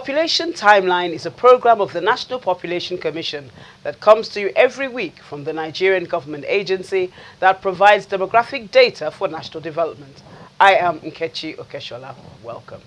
Population Timeline is a program of the National Population Commission that comes to you every week from the Nigerian government agency that provides demographic data for national development. I am Nkechi Okeshola. Welcome.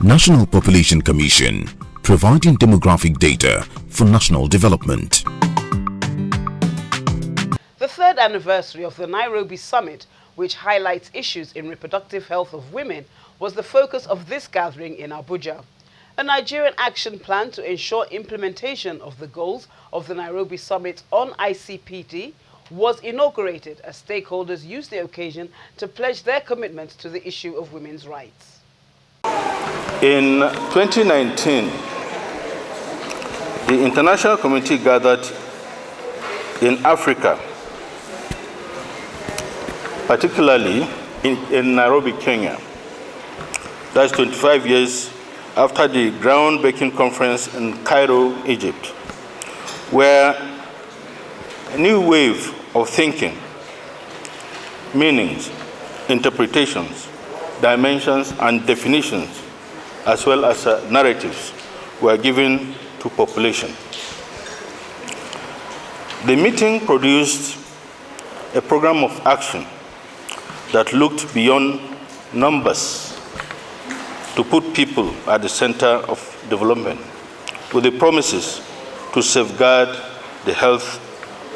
National Population Commission, providing demographic data for national development. The third anniversary of the Nairobi Summit, which highlights issues in reproductive health of women, was the focus of this gathering in Abuja. A Nigerian action plan to ensure implementation of the goals of the Nairobi Summit on ICPD was inaugurated as stakeholders used the occasion to pledge their commitment to the issue of women's rights. In 2019, the international community gathered in Africa, particularly in Nairobi, Kenya. That's 25 years after the groundbreaking conference in Cairo, Egypt, where a new wave of thinking, meanings, interpretations, dimensions, and definitions, as well as narratives, were given to population. The meeting produced a program of action that looked beyond numbers to put people at the center of development, with the promises to safeguard the health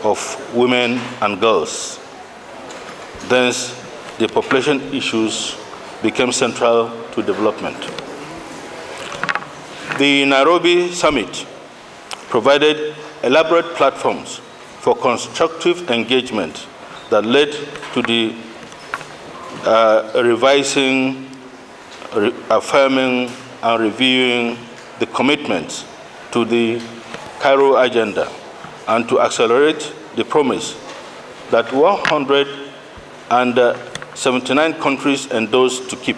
of women and girls. Thence, the population issues became central to development. The Nairobi Summit provided elaborate platforms for constructive engagement that led to the revising, affirming, and reviewing the commitments to the Cairo agenda, and to accelerate the promise that 179 countries endorsed to keep.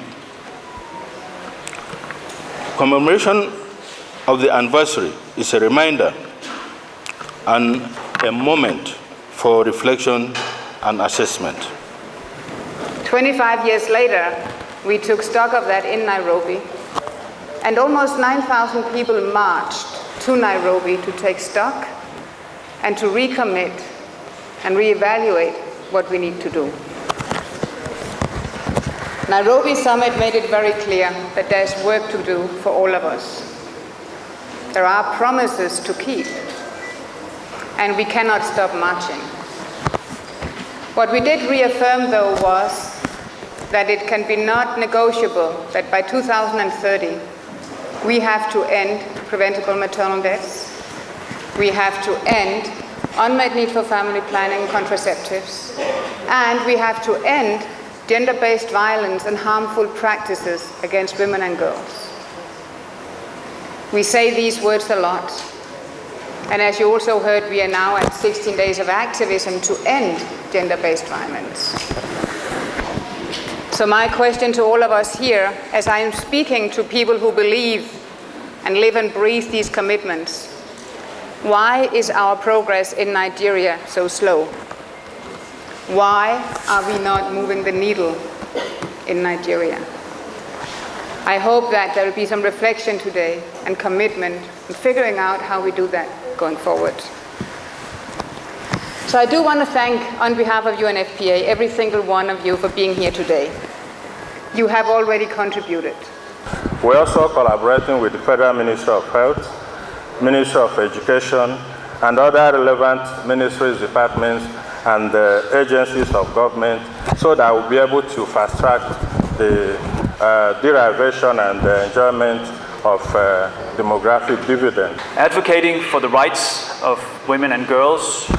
Commemoration of the anniversary is a reminder and a moment for reflection and assessment. 25 years later, we took stock of that in Nairobi, and almost 9,000 people marched to Nairobi to take stock and to recommit and reevaluate what we need to do. Nairobi Summit made it very clear that there's work to do for all of us. There are promises to keep, and we cannot stop marching. What we did reaffirm, though, was that it can be not negotiable that by 2030 we have to end preventable maternal deaths, we have to end unmet need for family planning, contraceptives, and we have to end gender-based violence and harmful practices against women and girls. We say these words a lot, and as you also heard, we are now at 16 days of activism to end gender-based violence. So my question to all of us here, as I am speaking to people who believe and live and breathe these commitments, why is our progress in Nigeria so slow? Why are we not moving the needle in Nigeria? I hope that there will be some reflection today and commitment in figuring out how we do that going forward. So I do want to thank, on behalf of UNFPA, every single one of you for being here today. You have already contributed. We're also collaborating with the Federal Ministry of Health, Ministry of Education, and other relevant ministries, departments, and agencies of government, so that we'll be able to fast-track the derivation and the enjoyment of demographic dividend. Advocating for the rights of women and girls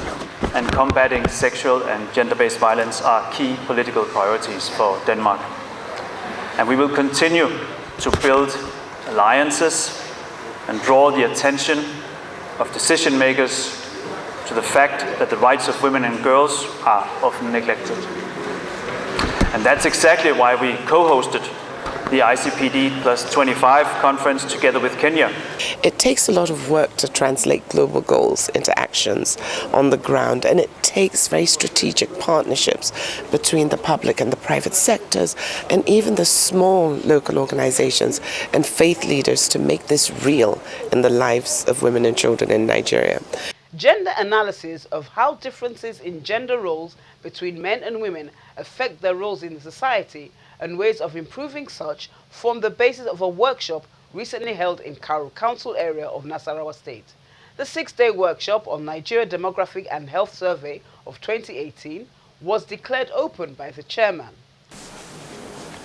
and combating sexual and gender-based violence are key political priorities for Denmark. And we will continue to build alliances and draw the attention of decision makers to the fact that the rights of women and girls are often neglected. And that's exactly why we co-hosted the ICPD Plus 25 conference together with Kenya. It takes a lot of work to translate global goals into actions on the ground, and it takes very strategic partnerships between the public and the private sectors, and even the small local organizations and faith leaders to make this real in the lives of women and children in Nigeria. Gender analysis of how differences in gender roles between men and women affect their roles in society and ways of improving such form the basis of a workshop recently held in Karu Council area of Nasarawa State. The 6-day workshop on Nigeria Demographic and Health Survey of 2018 was declared open by the chairman.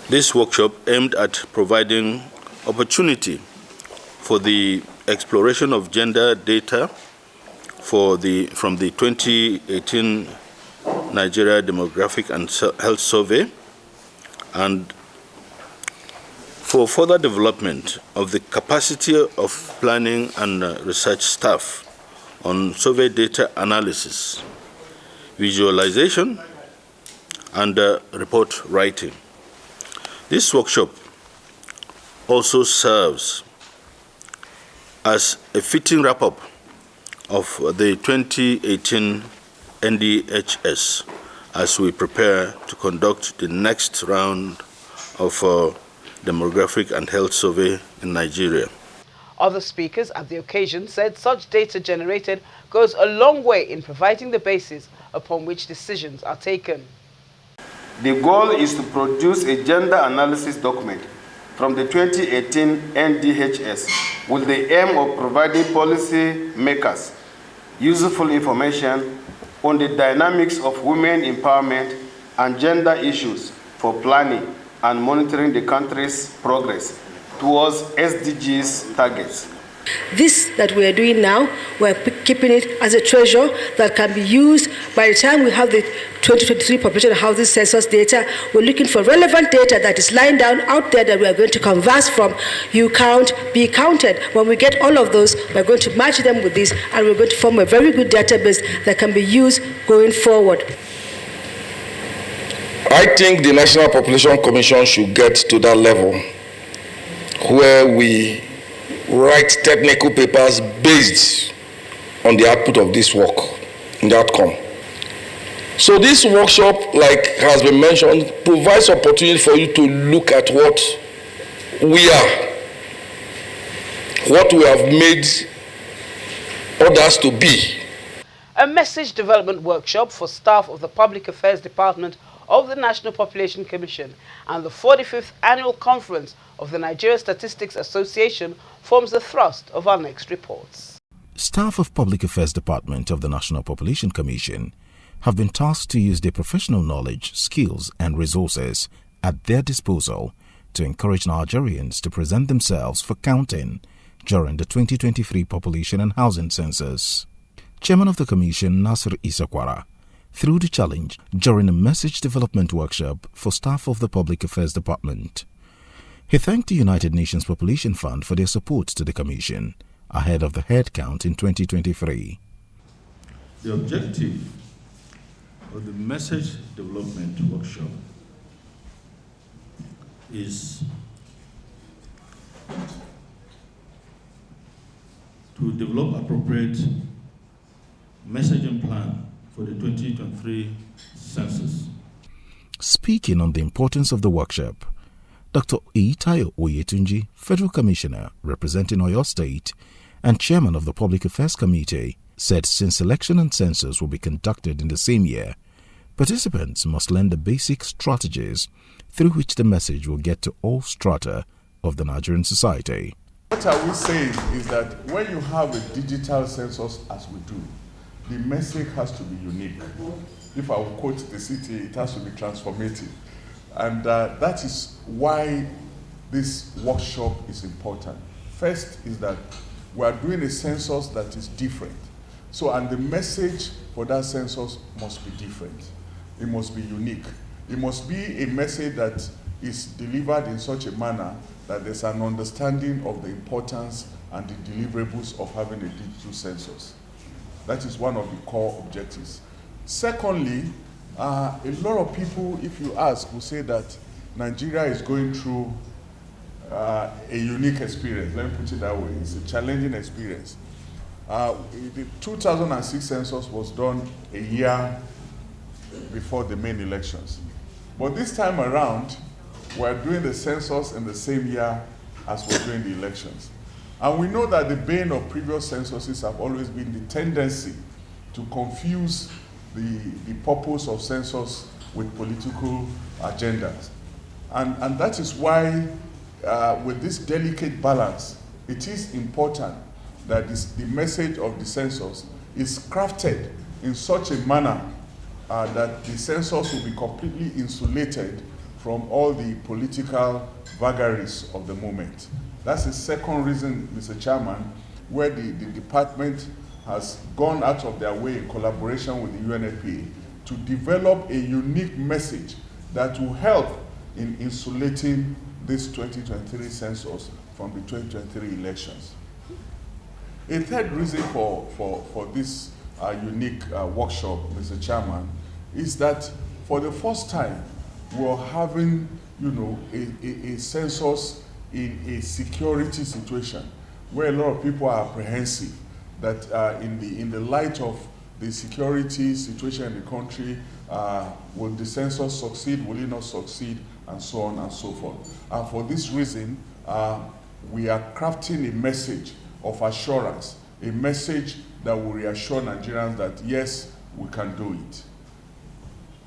This workshop aimed at providing opportunity for the exploration of gender data from the 2018 Nigeria Demographic and Health Survey, and for further development of the capacity of planning and research staff on survey data analysis, visualization, and report writing. This workshop also serves as a fitting wrap-up of the 2018 NDHS as we prepare to conduct the next round of demographic and health survey in Nigeria. Other speakers at the occasion said such data generated goes a long way in providing the basis upon which decisions are taken. The goal is to produce a gender analysis document from the 2018 NDHS with the aim of providing policy makers useful information on the dynamics of women empowerment and gender issues for planning and monitoring the country's progress towards SDGs targets. This that we are doing now, we're keeping it as a treasure that can be used by the time we have the 2023 population housing census data. We're looking for relevant data that is lying down out there that we are going to converse from. You count, be counted. When we get all of those, we're going to match them with this, and we're going to form a very good database that can be used going forward. I think the National Population Commission should get to that level where we write technical papers based on the output of this work and the outcome. So this workshop, like has been mentioned, provides opportunity for you to look at what we are, what we have made others to be. A message development workshop for staff of the Public Affairs Department of the National Population Commission and the 45th Annual Conference of the Nigeria Statistics Association forms the thrust of our next reports. Staff of Public Affairs Department of the National Population Commission have been tasked to use their professional knowledge, skills and resources at their disposal to encourage Nigerians to present themselves for counting during the 2023 Population and Housing Census. Chairman of the Commission, Nasir Isakwara, threw the challenge during a message development workshop for staff of the Public Affairs Department. He thanked the United Nations Population Fund for their support to the Commission ahead of the head count in 2023. The objective of the message development workshop is to develop appropriate messaging plan for the 2023 census. Speaking on the importance of the workshop, Dr. Eitayo Oyetunji, Federal Commissioner representing Oyo State and Chairman of the Public Affairs Committee, said since election and census will be conducted in the same year, participants must learn the basic strategies through which the message will get to all strata of the Nigerian society. What are we saying is that when you have a digital census as we do, the message has to be unique. If I will quote the city, it has to be transformative. And that is why this workshop is important. First is that we are doing a census that is different. So, and the message for that census must be different. It must be unique. It must be a message that is delivered in such a manner that there's an understanding of the importance and the deliverables of having a digital census. That is one of the core objectives. Secondly, a lot of people, if you ask, will say that Nigeria is going through a unique experience. Let me put it that way. It's a challenging experience. The 2006 census was done a year before the main elections. But this time around, we're doing the census in the same year as we're doing the elections. And we know that the bane of previous censuses have always been the tendency to confuse the purpose of census with political agendas. And that is why, with this delicate balance, it is important that the message of the census is crafted in such a manner that the census will be completely insulated from all the political vagaries of the moment. That's the second reason, Mr. Chairman, where the department has gone out of their way in collaboration with the UNFPA to develop a unique message that will help in insulating this 2023 census from the 2023 elections. A third reason for this unique workshop, Mr. Chairman, is that for the first time, we're having, a census in a security situation where a lot of people are apprehensive that in the light of the security situation in the country, will the census succeed, will it not succeed, and so on and so forth. And for this reason, we are crafting a message of assurance, a message that will reassure Nigerians that yes, we can do it.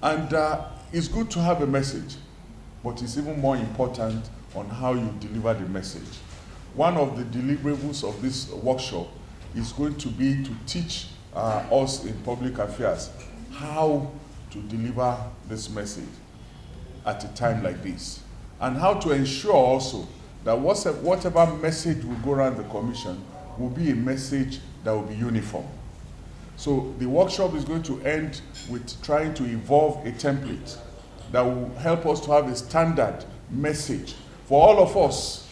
And it's good to have a message, but it's even more important on how you deliver the message. One of the deliverables of this workshop is going to be to teach us in public affairs how to deliver this message at a time like this, and how to ensure also that whatever message will go around the commission will be a message that will be uniform. So the workshop is going to end with trying to evolve a template that will help us to have a standard message for all of us,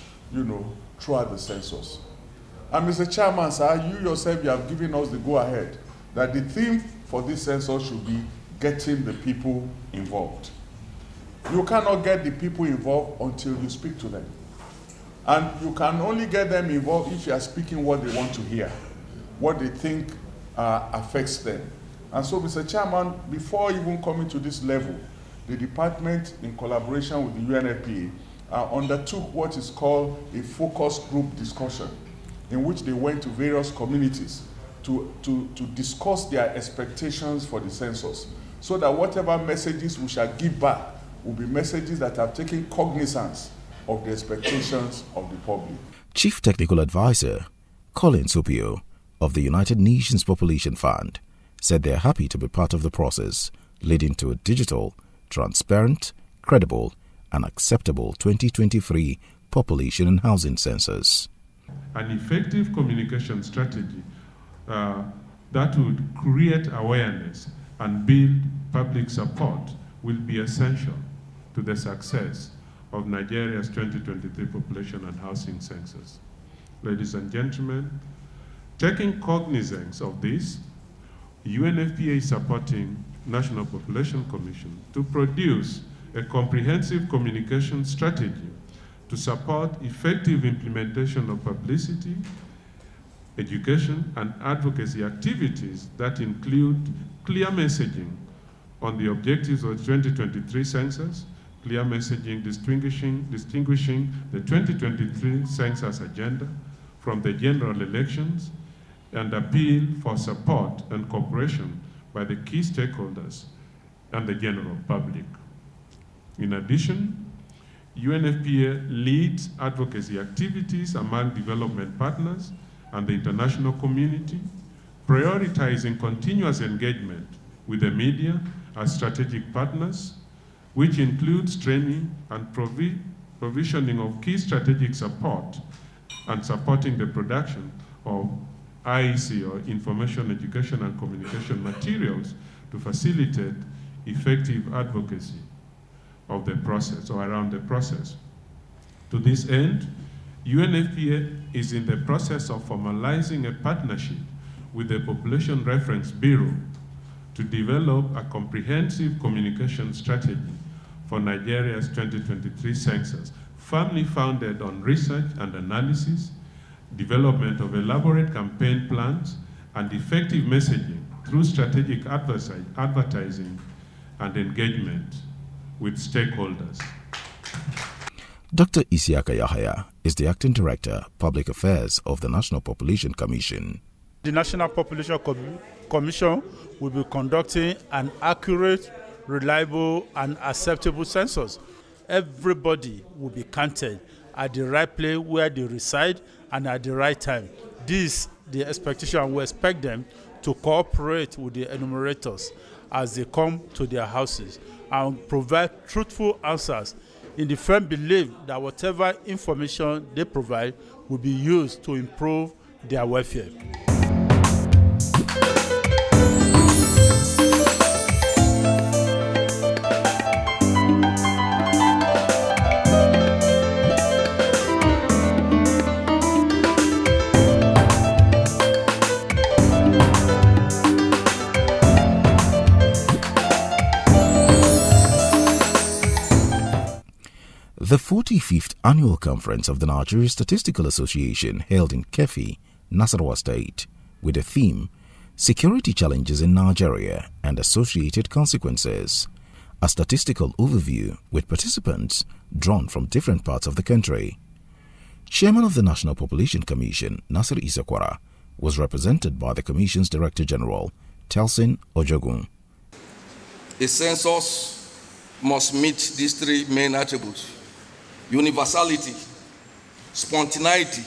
throughout the census. And Mr. Chairman, sir, you yourself, you have given us the go-ahead that the theme for this census should be getting the people involved. You cannot get the people involved until you speak to them. And you can only get them involved if you are speaking what they want to hear, what they think affects them. And so, Mr. Chairman, before even coming to this level, the department, in collaboration with the UNFPA, undertook what is called a focus group discussion, in which they went to various communities to discuss their expectations for the census, so that whatever messages we shall give back will be messages that have taken cognizance of the expectations of the public. Chief Technical Advisor Colin Supio of the United Nations Population Fund said they are happy to be part of the process leading to a digital, transparent, credible and acceptable 2023 population and housing census. An effective communication strategy that would create awareness and build public support will be essential to the success of Nigeria's 2023 population and housing census. Ladies and gentlemen, taking cognizance of this, UNFPA is supporting National Population Commission to produce a comprehensive communication strategy to support effective implementation of publicity, education, and advocacy activities that include clear messaging on the objectives of the 2023 census, clear messaging distinguishing the 2023 census agenda from the general elections, and appeal for support and cooperation by the key stakeholders and the general public. In addition, UNFPA leads advocacy activities among development partners and the international community, prioritizing continuous engagement with the media as strategic partners, which includes training and provisioning of key strategic support and supporting the production of IEC, or information, education, and communication materials, to facilitate effective advocacy of the process or around the process. To this end, UNFPA is in the process of formalizing a partnership with the Population Reference Bureau to develop a comprehensive communication strategy for Nigeria's 2023 census, firmly founded on research and analysis, development of elaborate campaign plans, and effective messaging through strategic advertising and engagement with stakeholders. Dr. Isiaka Yahaya is the Acting Director, Public Affairs of the National Population Commission. The National Population Commission will be conducting an accurate, reliable, and acceptable census. Everybody will be counted at the right place where they reside and at the right time. This, the expectation, we expect them to cooperate with the enumerators as they come to their houses and provide truthful answers in the firm belief that whatever information they provide will be used to improve their welfare. The 45th Annual Conference of the Nigeria Statistical Association held in Kefi, Nasarawa State, with the theme, Security Challenges in Nigeria and Associated Consequences, a statistical overview with participants drawn from different parts of the country. Chairman of the National Population Commission, Nasir Isakwara, was represented by the Commission's Director General, Telsin Ojogun. A census must meet these three main attributes: universality, spontaneity,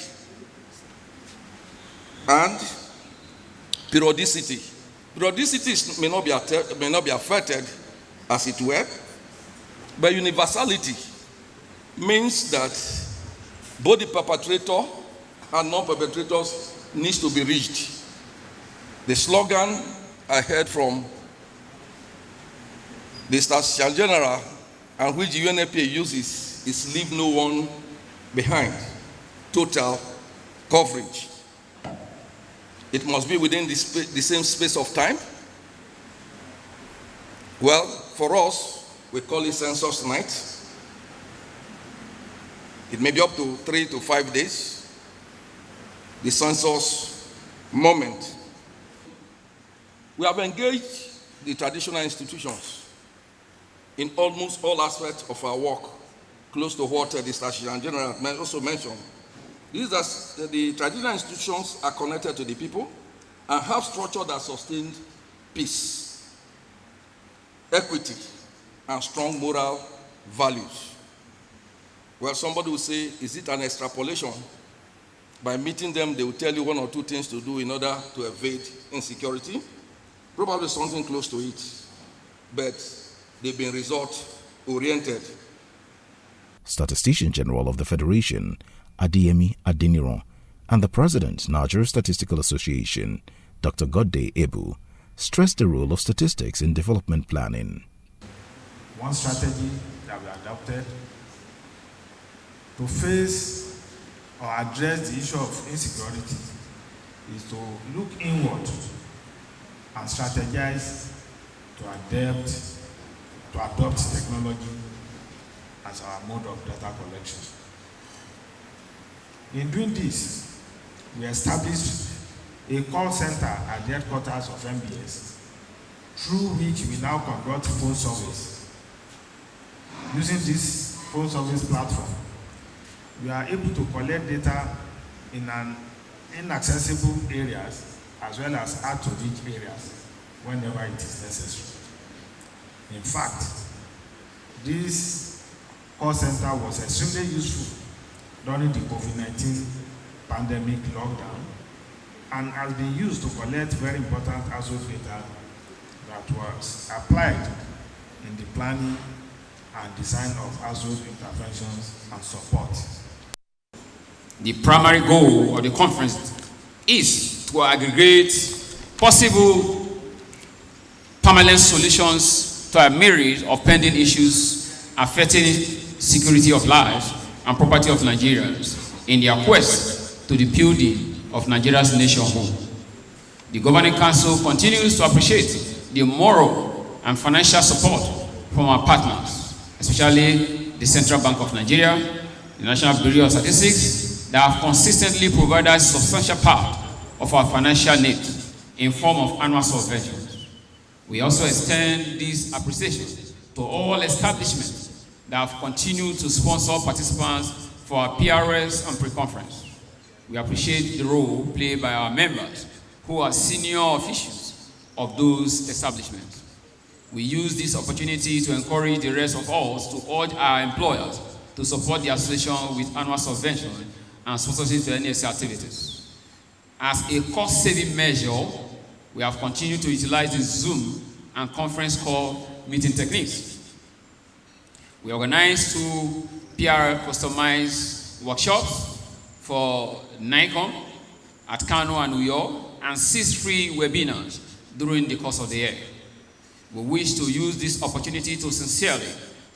and periodicity. Periodicity may not be affected, as it were, but universality means that both the perpetrator and non-perpetrators needs to be reached. The slogan I heard from the Statistician General, and which the UNFPA uses, is leave no one behind. Total coverage. It must be within the same space of time. Well, for us, we call it census night. It may be up to 3 to 5 days. The census moment. We have engaged the traditional institutions in almost all aspects of our work, close to what the Statistician General also mentioned. This is that the traditional institutions are connected to the people and have structure that sustains peace, equity, and strong moral values. Well, somebody will say, is it an extrapolation? By meeting them, they will tell you 1 or 2 things to do in order to evade insecurity. Probably something close to it, but they've been result-oriented. Statistician General of the Federation, Adeyemi Adeniran, and the President, Nigeria Statistical Association, Dr. Godday Ebu, stressed the role of statistics in development planning. One strategy that we adopted to face or address the issue of insecurity is to look inward and strategize to adopt technology as our mode of data collection. In doing this, we established a call center at the headquarters of MBS, through which we now conduct phone service. Using this phone service platform, we are able to collect data in inaccessible areas as well as hard-to-reach areas whenever it is necessary. In fact, this call center was extremely useful during the COVID-19 pandemic lockdown and has been used to collect very important household data that was applied in the planning and design of household interventions and support. The primary goal of the conference is to aggregate possible permanent solutions to a myriad of pending issues affecting security of life and property of Nigerians in their quest to the building of Nigeria's nation home. The Governing Council continues to appreciate the moral and financial support from our partners, especially the Central Bank of Nigeria, the National Bureau of Statistics, that have consistently provided a substantial part of our financial needs in form of annual subventions. We also extend this appreciation to all establishments that have continued to sponsor participants for our PRS and pre-conference. We appreciate the role played by our members who are senior officials of those establishments. We use this opportunity to encourage the rest of us to urge our employers to support the association with annual subvention and sponsorship to NSA activities. As a cost-saving measure, we have continued to utilize the Zoom and conference call meeting techniques. We organized 2 PR customized workshops for NICOM at Kano and New York, and 6 free webinars during the course of the year. We wish to use this opportunity to sincerely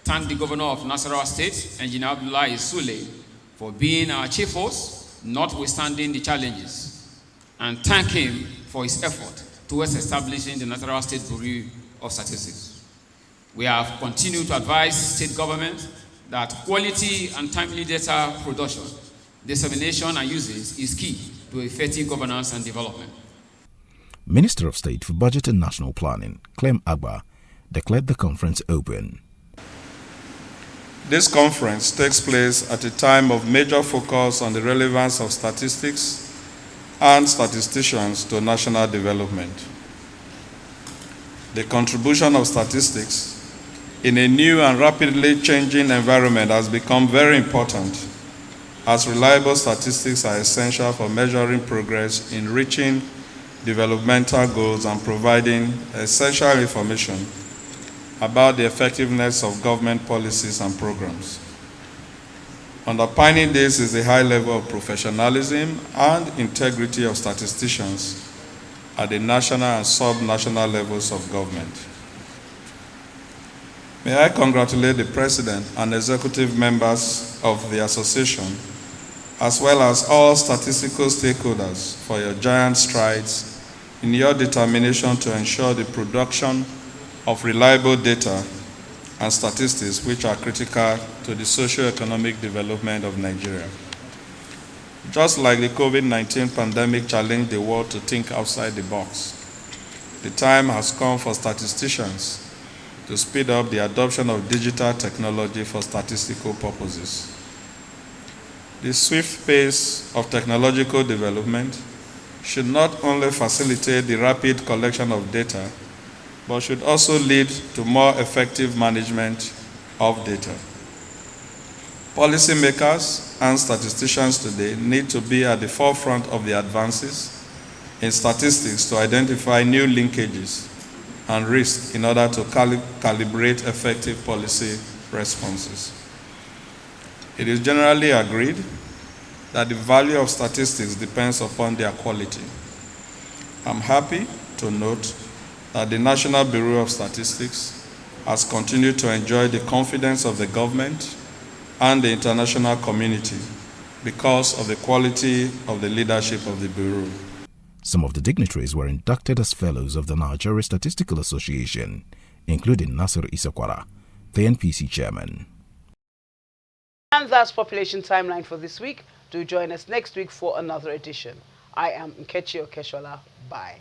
thank the Governor of Nasarawa State, Engineer Abdullahi Sule, for being our chief host, notwithstanding the challenges, and thank him for his effort towards establishing the Nasarawa State Bureau of Statistics. We have continued to advise state governments that quality and timely data production, dissemination and usage is key to effective governance and development. Minister of State for Budget and National Planning, Clem Agba, declared the conference open. This conference takes place at a time of major focus on the relevance of statistics and statisticians to national development. The contribution of statistics in a new and rapidly changing environment has become very important, as reliable statistics are essential for measuring progress in reaching developmental goals and providing essential information about the effectiveness of government policies and programs. Underpinning this is the high level of professionalism and integrity of statisticians at the national and sub-national levels of government. May I congratulate the President and executive members of the Association, as well as all statistical stakeholders, for your giant strides in your determination to ensure the production of reliable data and statistics which are critical to the socio-economic development of Nigeria. Just like the COVID-19 pandemic challenged the world to think outside the box, the time has come for statisticians to speed up the adoption of digital technology for statistical purposes. The swift pace of technological development should not only facilitate the rapid collection of data, but should also lead to more effective management of data. Policymakers and statisticians today need to be at the forefront of the advances in statistics to identify new linkages and risks in order to calibrate effective policy responses. It is generally agreed that the value of statistics depends upon their quality. I'm happy to note that the National Bureau of Statistics has continued to enjoy the confidence of the government and the international community because of the quality of the leadership of the Bureau. Some of the dignitaries were inducted as Fellows of the Nigeria Statistical Association, including Nasir Isakwara, the NPC Chairman. And that's Population Timeline for this week. Do join us next week for another edition. I am Nkechi Okeshola. Bye.